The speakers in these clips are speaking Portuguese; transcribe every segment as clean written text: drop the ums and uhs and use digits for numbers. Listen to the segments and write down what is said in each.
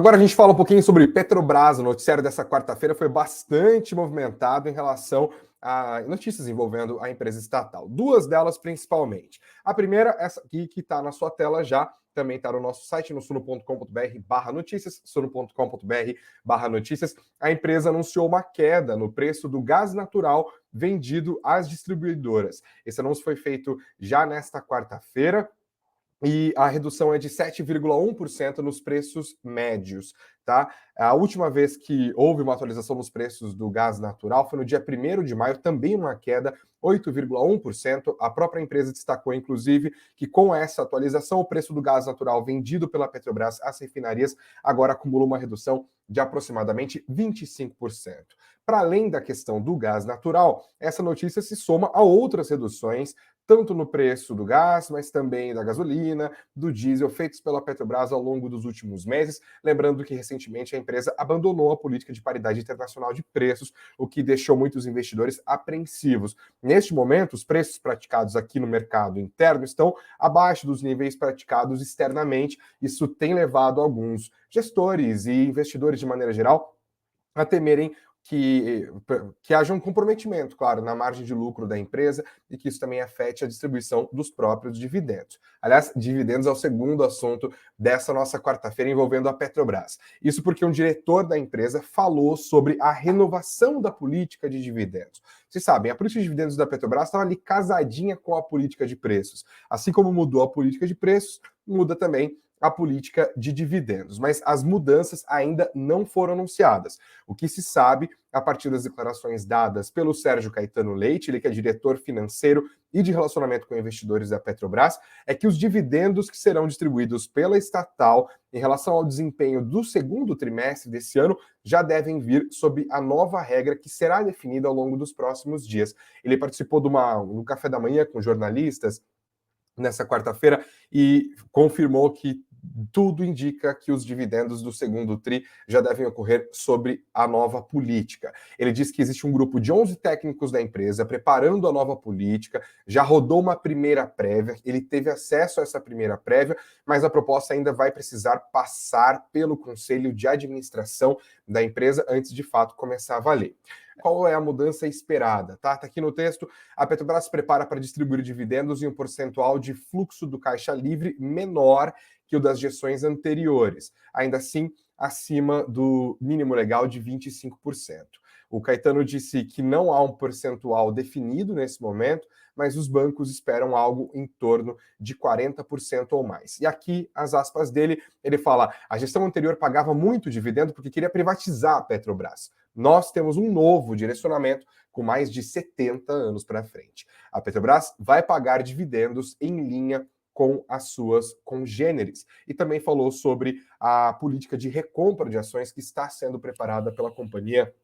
Agora a gente fala um pouquinho sobre Petrobras. O noticiário dessa quarta-feira foi bastante movimentado em relação a notícias envolvendo a empresa estatal. Duas delas principalmente. A primeira, essa aqui que está na sua tela já, também está no nosso site, no suno.com.br/notícias, suno.com.br/notícias. A empresa anunciou uma queda no preço do gás natural vendido às distribuidoras. Esse anúncio foi feito já nesta quarta-feira, e a redução é de 7,1% nos preços médios, tá? A última vez que houve uma atualização nos preços do gás natural foi no dia 1º de maio, também uma queda, 8,1%. A própria empresa destacou, inclusive, que com essa atualização, o preço do gás natural vendido pela Petrobras às refinarias agora acumula uma redução de aproximadamente 25%. Para além da questão do gás natural, essa notícia se soma a outras reduções, tanto no preço do gás, mas também da gasolina, do diesel, feitos pela Petrobras ao longo dos últimos meses. Lembrando que recentemente a empresa abandonou a política de paridade internacional de preços, o que deixou muitos investidores apreensivos. Neste momento, os preços praticados aqui no mercado interno estão abaixo dos níveis praticados externamente. Isso tem levado alguns gestores e investidores, de maneira geral, a temerem que haja um comprometimento, claro, na margem de lucro da empresa e que isso também afete a distribuição dos próprios dividendos. Aliás, dividendos é o segundo assunto dessa nossa quarta-feira envolvendo a Petrobras. Isso porque um diretor da empresa falou sobre a renovação da política de dividendos. Vocês sabem, a política de dividendos da Petrobras estava ali casadinha com a política de preços. Assim como mudou a política de preços, muda também a política de dividendos, mas as mudanças ainda não foram anunciadas. O que se sabe, a partir das declarações dadas pelo Sérgio Caetano Leite, ele que é diretor financeiro e de relacionamento com investidores da Petrobras, é que os dividendos que serão distribuídos pela estatal em relação ao desempenho do segundo trimestre desse ano já devem vir sob a nova regra que será definida ao longo dos próximos dias. Ele participou de um café da manhã com jornalistas nessa quarta-feira e confirmou que tudo indica que os dividendos do segundo TRI já devem ocorrer sobre a nova política. Ele diz que existe um grupo de 11 técnicos da empresa preparando a nova política, já rodou uma primeira prévia, ele teve acesso a essa primeira prévia, mas a proposta ainda vai precisar passar pelo conselho de administração da empresa antes de fato começar a valer. Qual é a mudança esperada? Tá aqui no texto. A Petrobras se prepara para distribuir dividendos em um percentual de fluxo do caixa livre menor que o das gestões anteriores, ainda assim acima do mínimo legal de 25%. O Caetano disse que não há um percentual definido nesse momento, mas os bancos esperam algo em torno de 40% ou mais. E aqui, as aspas dele, ele fala: a gestão anterior pagava muito dividendo porque queria privatizar a Petrobras. Nós temos um novo direcionamento com mais de 70 anos para frente. A Petrobras vai pagar dividendos em linha com as suas congêneres. E também falou sobre a política de recompra de ações que está sendo preparada pela companhia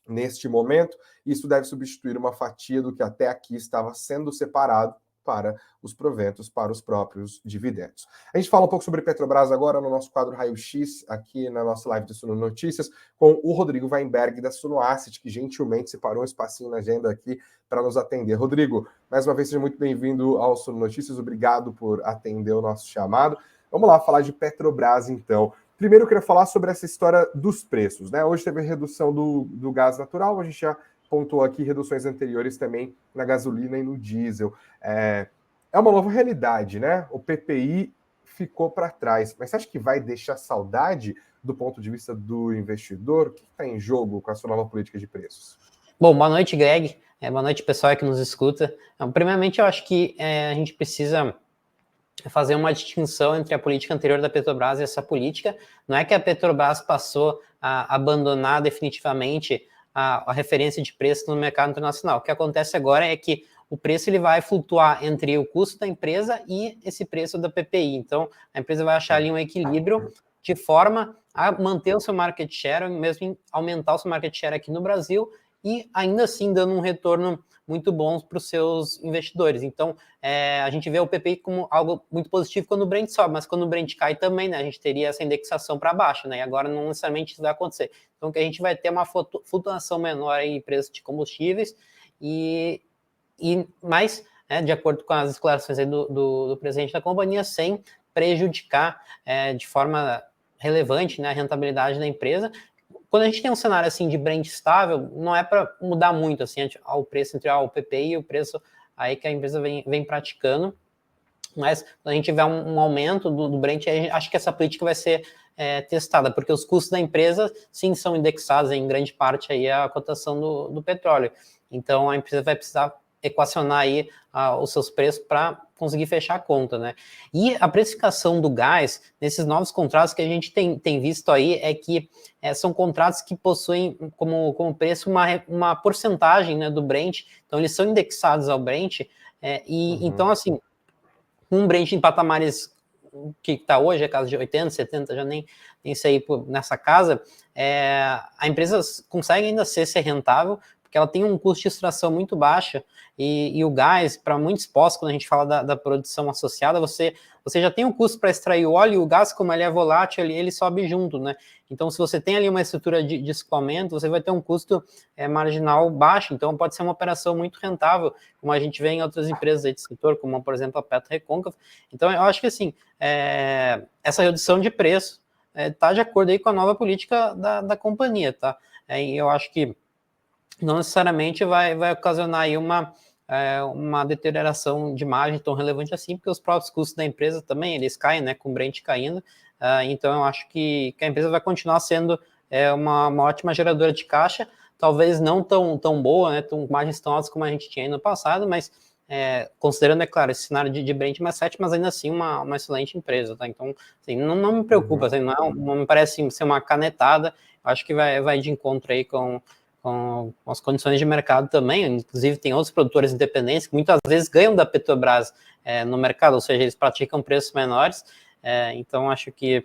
neste momento. Isso deve substituir uma fatia do que até aqui estava sendo separado para os proventos, para os próprios dividendos. A gente fala um pouco sobre Petrobras agora no nosso quadro Raio X, aqui na nossa live do Suno Notícias, com o Rodrigo Weinberg, da Suno Asset, que gentilmente separou um espacinho na agenda aqui para nos atender. Rodrigo, mais uma vez, seja muito bem-vindo ao Suno Notícias, obrigado por atender o nosso chamado. Vamos lá falar de Petrobras, então. Primeiro, eu queria falar sobre essa história dos preços, né? Hoje teve a redução do gás natural, a gente já pontuou aqui reduções anteriores também na gasolina e no diesel. É uma nova realidade, né? O PPI ficou para trás, mas você acha que vai deixar saudade do ponto de vista do investidor? O que está em jogo com a sua nova política de preços? Bom, boa noite, Greg. Boa noite, pessoal que nos escuta. Primeiramente, eu acho que a gente precisa fazer uma distinção entre a política anterior da Petrobras e essa política. Não é que a Petrobras passou a abandonar definitivamente a referência de preço no mercado internacional. O que acontece agora é que o preço ele vai flutuar entre o custo da empresa e esse preço da PPI. Então, a empresa vai achar ali um equilíbrio de forma a manter o seu market share, mesmo aumentar o seu market share aqui no Brasil e ainda assim dando um retorno muito bom para os seus investidores. Então, a gente vê o PPI como algo muito positivo quando o Brent sobe, mas quando o Brent cai também, né, a gente teria essa indexação para baixo, né, e agora não necessariamente isso vai acontecer. Então, que a gente vai ter uma flutuação menor em preços de combustíveis mas, de acordo com as declarações aí do presidente da companhia, sem prejudicar de forma relevante, né, a rentabilidade da empresa. Quando a gente tem um cenário assim de Brent estável, não é para mudar muito assim, o preço entre o PPI e o preço aí que a empresa vem praticando. Mas quando a gente tiver um aumento do Brent, acho que essa política vai ser testada, porque os custos da empresa, sim, são indexados em grande parte aí à cotação do petróleo. Então, a empresa vai precisar equacionar aí os seus preços para conseguir fechar a conta, né? E a precificação do gás, nesses novos contratos que a gente tem visto aí, é que são contratos que possuem como preço uma porcentagem, né, do Brent, então eles são indexados ao Brent, então, assim, um Brent em patamares que está hoje, é casa de 80, 70, já nem sei nessa casa, a empresa consegue ainda ser rentável, porque ela tem um custo de extração muito baixo, e o gás, para muitos postos, quando a gente fala da produção associada, você já tem um custo para extrair o óleo, e o gás, como ele é volátil, ele sobe junto, né? Então, se você tem ali uma estrutura de escoamento, você vai ter um custo marginal baixo, então pode ser uma operação muito rentável, como a gente vê em outras empresas aí de setor, como, por exemplo, a PetroRecôncavo. Então, eu acho que, assim, essa redução de preço está de acordo aí com a nova política da companhia, tá? E eu acho que não necessariamente vai ocasionar aí uma deterioração de margem tão relevante assim, porque os próprios custos da empresa também, eles caem, né, com o Brent caindo, então eu acho que a empresa vai continuar sendo uma ótima geradora de caixa, talvez não tão boa, né, margens tão altas como a gente tinha aí no passado, mas considerando, é claro, esse cenário de Brent mais 7, mas ainda assim uma excelente empresa, tá? Então, assim, não me preocupa, assim, não me parece ser uma canetada, acho que vai de encontro aí com as condições de mercado também, inclusive tem outros produtores independentes que muitas vezes ganham da Petrobras no mercado, ou seja, eles praticam preços menores, então acho que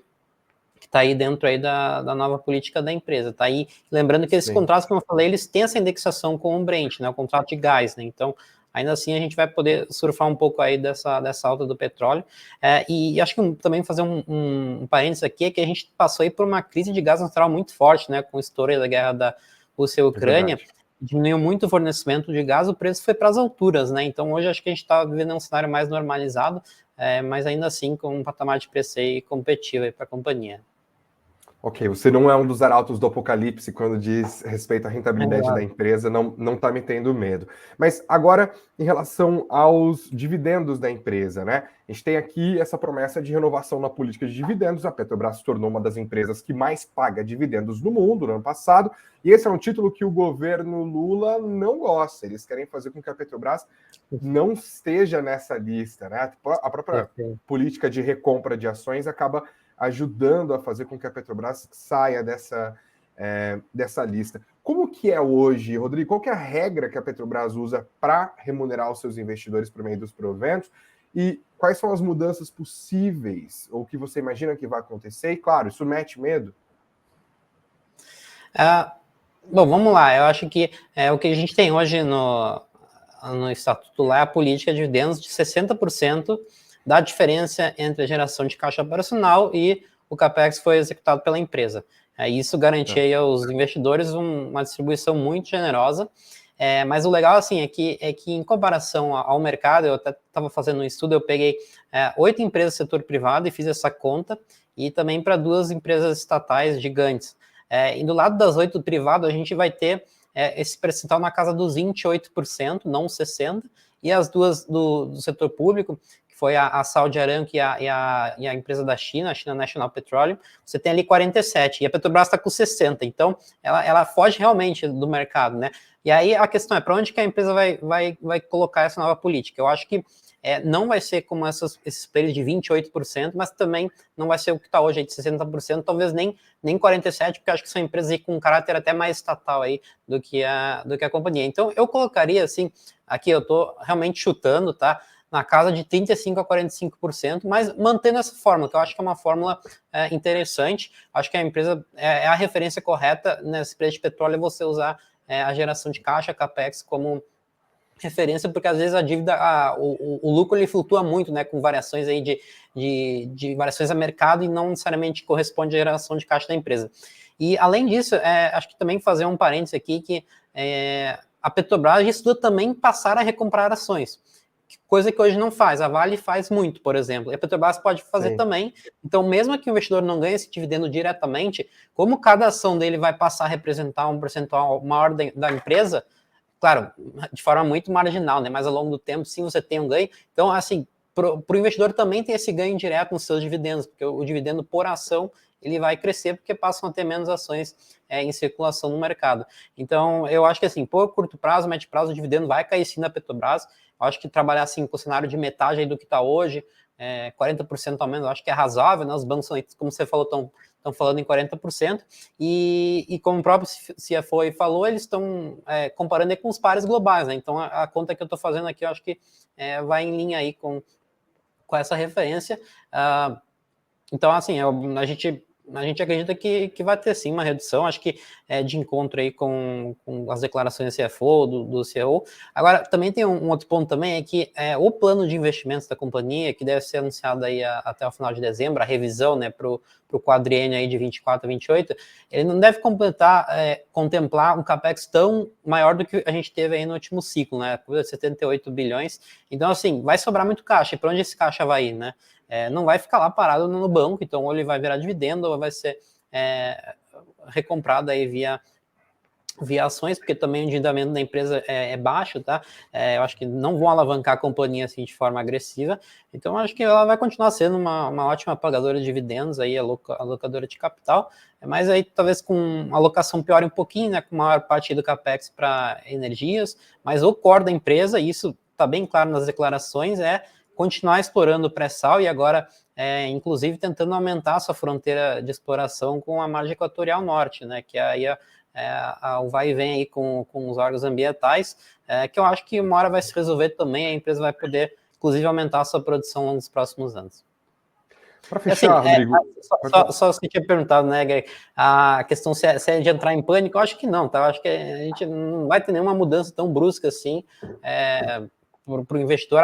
está aí dentro aí da nova política da empresa, tá aí, lembrando que esses contratos, como eu falei, eles têm essa indexação com o Brent, né, o contrato de gás, né, então ainda assim a gente vai poder surfar um pouco aí dessa alta do petróleo, e acho que também fazer um parênteses aqui, é que a gente passou aí por uma crise de gás natural muito forte, né, com o estouro da guerra da Rússia e Ucrânia, diminuiu muito o fornecimento de gás, o preço foi para as alturas, né, então hoje acho que a gente está vivendo um cenário mais normalizado, mas ainda assim com um patamar de preço aí competitivo para a companhia. Ok, você não é um dos arautos do apocalipse quando diz respeito à rentabilidade da empresa, não está me tendo medo. Mas agora, em relação aos dividendos da empresa, né? A gente tem aqui essa promessa de renovação na política de dividendos. A Petrobras se tornou uma das empresas que mais paga dividendos no mundo no ano passado, e esse é um título que o governo Lula não gosta. Eles querem fazer com que a Petrobras não esteja nessa lista, né? A própria política de recompra de ações acaba ajudando a fazer com que a Petrobras saia dessa lista. Como que é hoje, Rodrigo? Qual que é a regra que a Petrobras usa para remunerar os seus investidores por meio dos proventos? E quais são as mudanças possíveis, ou que você imagina que vai acontecer? E, claro, isso mete medo? Bom, vamos lá. Eu acho que o que a gente tem hoje no Estatuto lá é a política de dividendos de 60% da diferença entre a geração de caixa operacional e o CAPEX que foi executado pela empresa. Isso garantia aos investidores uma distribuição muito generosa, mas o legal assim, é que em comparação ao mercado, eu até estava fazendo um estudo, eu peguei 8 empresas do setor privado e fiz essa conta, e também para 2 empresas estatais gigantes. E do lado das 8 do privado, a gente vai ter esse percentual na casa dos 28%, não 60%, e as 2 do setor público, que foi a Saudi Aramco e a empresa da China, a China National Petroleum, você tem ali 47%, e a Petrobras está com 60%, então ela foge realmente do mercado, né? E aí a questão é, para onde que a empresa vai colocar essa nova política? Eu acho que não vai ser como esses players de 28%, mas também não vai ser o que está hoje aí de 60%, talvez nem 47%, porque acho que são empresas aí com um caráter até mais estatal aí do que a companhia. Então eu colocaria assim, aqui eu estou realmente chutando, tá? Na casa de 35% a 45%, mas mantendo essa fórmula, que eu acho que é uma fórmula interessante. Acho que a empresa é a referência correta nesse preço de petróleo, é você usar a geração de caixa, CAPEX, como referência, porque às vezes a dívida, o lucro ele flutua muito, né, com variações aí de variações a mercado e não necessariamente corresponde à geração de caixa da empresa. E além disso, acho que também fazer um parênteses aqui, que a Petrobras estuda também passar a recomprar ações, coisa que hoje não faz. A Vale faz muito, por exemplo, e a Petrobras pode fazer Sim. também. Então, mesmo que o investidor não ganhe esse dividendo diretamente, como cada ação dele vai passar a representar um percentual maior da empresa, claro, de forma muito marginal, né? Mas ao longo do tempo, sim, você tem um ganho. Então, assim, para o investidor também tem esse ganho direto nos seus dividendos, porque o dividendo por ação ele vai crescer porque passam a ter menos ações em circulação no mercado. Então, eu acho que assim, por curto prazo, médio prazo, o dividendo vai cair sim na Petrobras. Eu acho que trabalhar assim com o cenário de metade aí do que está hoje, 40% ao menos, eu acho que é razoável, né? Os bancos, como você falou, estão falando em 40%, e como o próprio CFO falou, eles estão comparando com os pares globais, né? Então a conta que eu estou fazendo aqui, eu acho que vai em linha aí com essa referência. Então, assim, a gente acredita que vai ter sim uma redução, acho que de encontro aí com as declarações do CFO, do CEO. Agora, também tem um outro ponto também, é que o plano de investimentos da companhia, que deve ser anunciado aí até o final de dezembro, a revisão, né, para o quadriênio aí de 24 a 28, ele não deve contemplar um capex tão maior do que a gente teve aí no último ciclo, né, 78 bilhões. Então, assim, vai sobrar muito caixa, e para onde esse caixa vai ir, né? Não vai ficar lá parado no banco, então ou ele vai virar dividendo ou vai ser recomprado aí via ações, porque também o endividamento da empresa é baixo, tá? Eu acho que não vão alavancar a companhia assim de forma agressiva, então acho que ela vai continuar sendo uma ótima pagadora de dividendos, aí, alocadora de capital, mas aí talvez com alocação pior um pouquinho, né, com maior parte do CAPEX para energias, mas o core da empresa, e isso está bem claro nas declarações, continuar explorando o pré-sal e agora, inclusive, tentando aumentar a sua fronteira de exploração com a margem equatorial norte, né, que aí o vai e vem aí com os órgãos ambientais, que eu acho que uma hora vai se resolver também, a empresa vai poder, inclusive, aumentar a sua produção nos próximos anos. Para Assim, fechar, Rodrigo, só você tinha perguntado, né, Greg, a questão se é de entrar em pânico, eu acho que não, tá? Eu acho que a gente não vai ter nenhuma mudança tão brusca assim, para o investidor,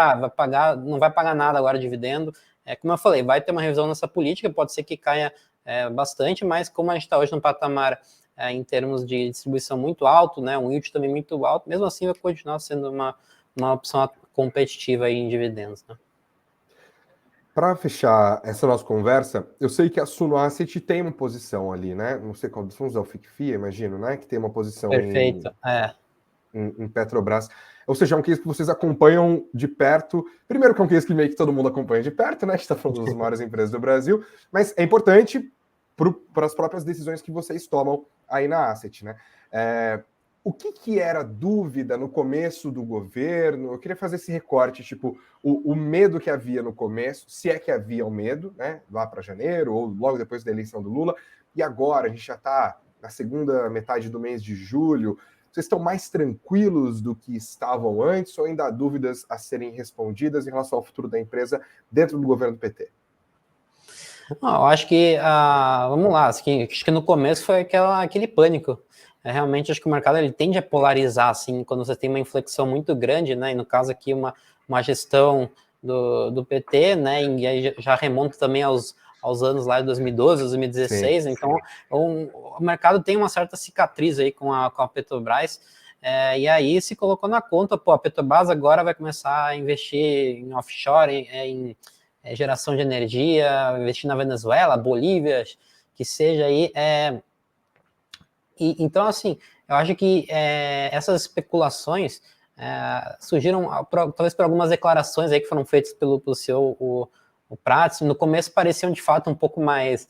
não vai pagar nada agora de dividendo. Como eu falei, vai ter uma revisão nessa política, pode ser que caia bastante, mas como a gente está hoje num patamar em termos de distribuição muito alto, né, um yield também muito alto, mesmo assim vai continuar sendo uma opção competitiva aí em dividendos, né? para fechar essa nossa conversa, eu sei que a Suno Asset tem uma posição ali, né? Não sei qual dos fundos é o FICFI, imagino, né? Que tem uma posição Perfeito, em Petrobras. Ou seja, é um case que vocês acompanham de perto. Primeiro que é um case que meio que todo mundo acompanha de perto, né? A gente está falando das maiores empresas do Brasil, mas é importante para as próprias decisões que vocês tomam aí na Asset, né? O que era dúvida no começo do governo? Eu queria fazer esse recorte, tipo, o medo que havia no começo, se é que havia o medo, né? Lá para janeiro, ou logo depois da eleição do Lula, e agora a gente já está na segunda metade do mês de julho. Vocês estão mais tranquilos do que estavam antes ou ainda há dúvidas a serem respondidas em relação ao futuro da empresa dentro do governo do PT? Eu acho que, vamos lá, acho que no começo foi aquele pânico. Realmente, acho que o mercado ele tende a polarizar, assim, quando você tem uma inflexão muito grande, né, e no caso aqui uma gestão do PT, né, e aí já remonta também aos anos lá de 2012, 2016, sim, então o mercado tem uma certa cicatriz aí com a Petrobras, e aí se colocou na conta, a Petrobras agora vai começar a investir em offshore, em geração de energia, investir na Venezuela, Bolívia, que seja aí. Então, assim, eu acho que essas especulações surgiram talvez por algumas declarações aí que foram feitas pelo CEO, o Prats. No começo pareciam de fato um pouco mais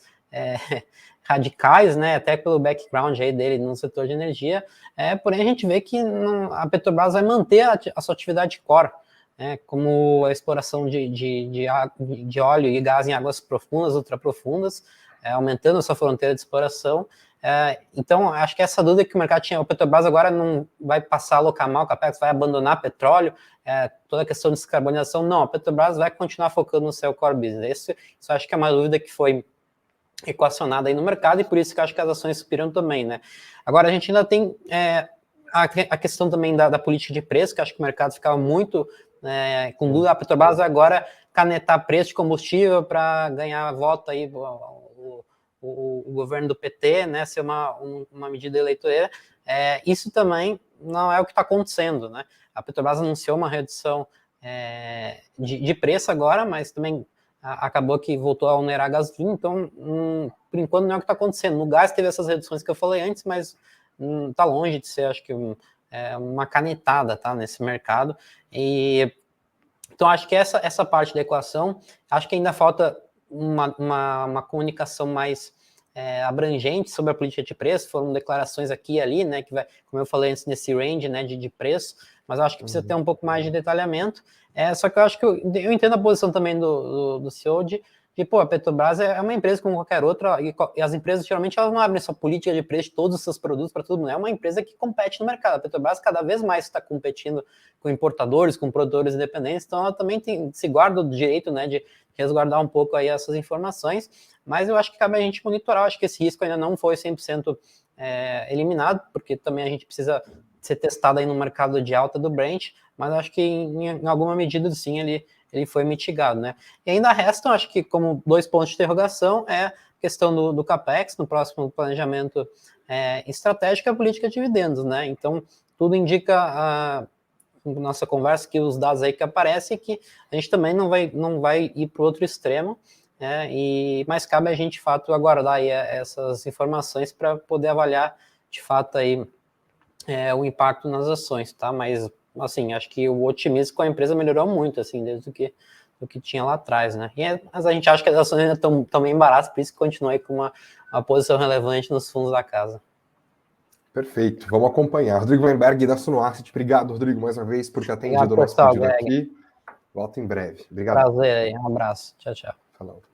radicais, né? Até pelo background aí dele no setor de energia. Porém, a gente vê que a Petrobras vai manter a sua atividade core, como a exploração de óleo e gás em águas profundas, ultraprofundas, aumentando a sua fronteira de exploração. Então, acho que essa dúvida que o mercado tinha, o Petrobras agora não vai passar a alocar mal o CAPEX, vai abandonar petróleo, toda a questão de descarbonização, não, a Petrobras vai continuar focando no seu core business. Isso acho que é uma dúvida que foi equacionada aí no mercado, e por isso que eu acho que as ações subiram também, né? Agora, a gente ainda tem a questão também da política de preço, que acho que o mercado ficava muito com dúvida. A Petrobras vai agora canetar preço de combustível para ganhar voto aí, o governo do PT, né, ser uma medida eleitoreira. Isso também não é o que está acontecendo, né? A Petrobras anunciou uma redução de preço agora, mas também acabou que voltou a onerar a gasolina, então, por enquanto, não é o que está acontecendo. No gás teve essas reduções que eu falei antes, mas está longe de ser, acho que, uma canetada, tá, nesse mercado. Então, acho que essa parte da equação, acho que ainda falta uma comunicação mais abrangente sobre a política de preço. Foram declarações aqui e ali, né, que vai, como eu falei antes, nesse range, né, de preço, mas eu acho que precisa ter um pouco mais de detalhamento. Só que eu acho que eu entendo a posição também do CEO de pô, a Petrobras é uma empresa como qualquer outra, e as empresas geralmente elas não abrem sua política de preço de todos os seus produtos para todo mundo. É uma empresa que compete no mercado. A Petrobras cada vez mais está competindo com importadores, com produtores independentes, então ela também se guarda o direito, né, de resguardar um pouco aí essas informações, mas eu acho que cabe a gente monitorar. Eu acho que esse risco ainda não foi 100% eliminado, porque também a gente precisa ser testado aí no mercado de alta do Brent, mas acho que em alguma medida sim ele foi mitigado, né? E ainda restam, acho que como 2 pontos de interrogação, a questão do CAPEX, no próximo planejamento estratégico, a política de dividendos, né? Então, tudo indica nossa conversa que os dados aí que aparecem que a gente também não vai ir para o outro extremo, né? Mas cabe a gente, de fato, aguardar aí essas informações para poder avaliar, de fato, aí o impacto nas ações, tá? Mas, assim, acho que o otimismo com a empresa melhorou muito, assim, desde o que tinha lá atrás, né? Mas a gente acha que as ações ainda estão bem baratas, por isso que continua aí com uma posição relevante nos fundos da casa. Perfeito, vamos acompanhar. Rodrigo Weinberg, da Suno Asset, obrigado, Rodrigo, mais uma vez, por ter atendido o nosso pedido aqui. Volto em breve. Obrigado. Prazer aí, um abraço. Tchau, tchau. Falou.